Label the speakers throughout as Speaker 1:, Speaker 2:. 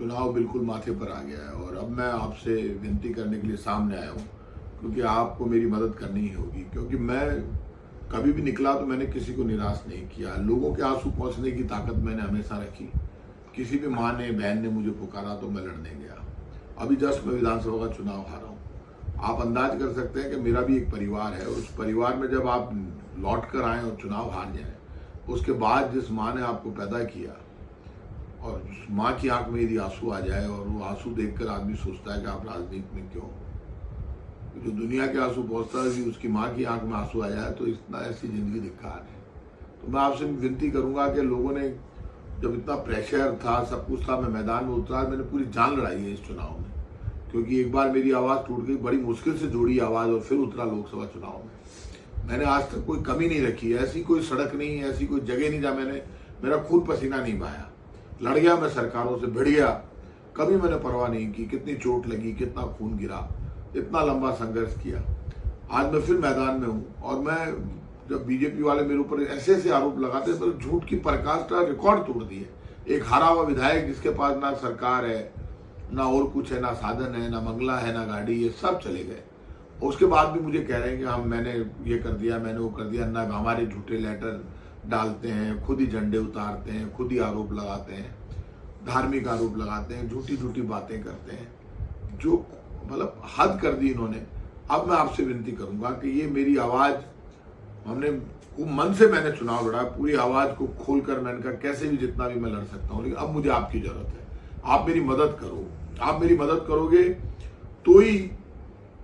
Speaker 1: चुनाव बिल्कुल माथे पर आ गया है और अब मैं आपसे विनती करने के लिए सामने आया हूँ, क्योंकि आपको मेरी मदद करनी ही होगी। क्योंकि मैं कभी भी निकला तो मैंने किसी को निराश नहीं किया। लोगों के आंसू पहुँचने की ताकत मैंने हमेशा रखी। किसी भी माँ ने, बहन ने मुझे पुकारा तो मैं लड़ने गया। अभी जस्ट मैं विधानसभा का चुनाव हारा हूँ। आप अंदाज कर सकते हैं कि मेरा भी एक परिवार है और उस परिवार में जब आप लौट कर आए और चुनाव हार जाएं, उसके बाद जिस माँ ने आपको पैदा किया और उस माँ की आंख में यदि आंसू आ जाए और वो आंसू देखकर आदमी सोचता है कि आप राजनीति में क्यों। जो दुनिया के आंसू पहुंचता है, उसकी माँ की आंख में आंसू आ जाए तो इतना ऐसी जिंदगी धिक्कार है। तो मैं आपसे विनती करूंगा कि लोगों ने जब इतना प्रेशर था, सब कुछ था, मैं मैदान में उतरा, मैंने पूरी जान लड़ाई है इस चुनाव में। क्योंकि एक बार मेरी आवाज़ टूट गई, बड़ी मुश्किल से जोड़ी आवाज़ और फिर उतरा लोकसभा चुनाव में। मैंने आज तक कोई कमी नहीं रखी, ऐसी कोई सड़क नहीं, ऐसी कोई जगह नहीं जहाँ मैंने मेरा खून पसीना नहीं बहाया। लड़ गया मैं सरकारों से, भिड़ गया, कभी मैंने परवाह नहीं की कितनी चोट लगी, कितना खून गिरा, इतना लंबा संघर्ष किया। आज मैं फिर मैदान में हूँ और मैं जब बीजेपी वाले मेरे ऊपर ऐसे ऐसे आरोप लगाते तो झूठ की पराकाष्ठा रिकॉर्ड तोड़ दिए। एक हारा हुआ विधायक जिसके पास ना सरकार है, ना और कुछ है, ना साधन है, ना बंगला है, ना गाड़ी, ये सब चले गए। उसके बाद भी मुझे कह रहे हैं कि हम मैंने ये कर दिया, मैंने वो कर दिया, ना हमारे झूठे लेटर डालते हैं, खुद ही झंडे उतारते हैं, खुद ही आरोप लगाते हैं, धार्मिक आरोप लगाते हैं, झूठी झूठी बातें करते हैं, जो मतलब हद कर दी इन्होंने। अब मैं आपसे विनती करूंगा कि ये मेरी आवाज़, हमने मन से मैंने चुनाव लड़ा, पूरी आवाज़ को खोलकर मैंने कहा कैसे भी जितना भी मैं लड़ सकता हूँ, लेकिन अब मुझे आपकी ज़रूरत है। आप मेरी मदद करो, आप मेरी मदद करोगे तो ही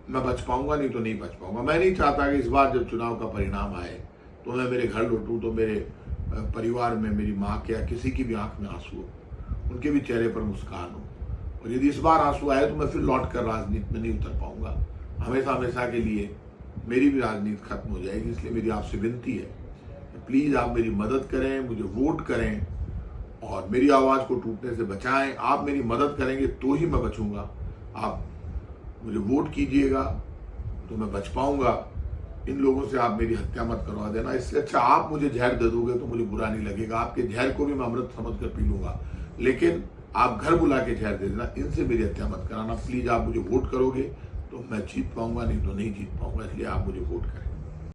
Speaker 1: मैं बच पाऊंगा, नहीं तो नहीं बच पाऊंगा। मैं नहीं चाहता कि इस बार जब चुनाव का परिणाम आए तो मैं मेरे घर लौटूं तो मेरे परिवार में मेरी माँ के या किसी की भी आंख में आंसू हो, उनके भी चेहरे पर मुस्कान हो। और यदि इस बार आंसू आए तो मैं फिर लौट कर राजनीति में नहीं उतर पाऊंगा। हमेशा हमेशा के लिए मेरी भी राजनीति खत्म हो जाएगी। इसलिए मेरी आपसे विनती है, प्लीज़ आप मेरी मदद करें, मुझे वोट करें और मेरी आवाज़ को टूटने से बचाएं। आप मेरी मदद करेंगे तो ही मैं बचूंगा। आप मुझे वोट कीजिएगा तो मैं बच पाऊंगा। इन लोगों से आप मेरी हत्या मत करवा देना। इससे अच्छा आप मुझे जहर दे दोगे तो मुझे बुरा नहीं लगेगा, आपके जहर को भी मैं अमृत समझ कर पी लूंगा। लेकिन आप घर बुला के जहर दे देना, इनसे मेरी हत्या मत कराना। प्लीज़ आप मुझे वोट करोगे तो मैं जीत पाऊंगा, नहीं तो नहीं जीत पाऊंगा। इसलिए आप मुझे वोट करें।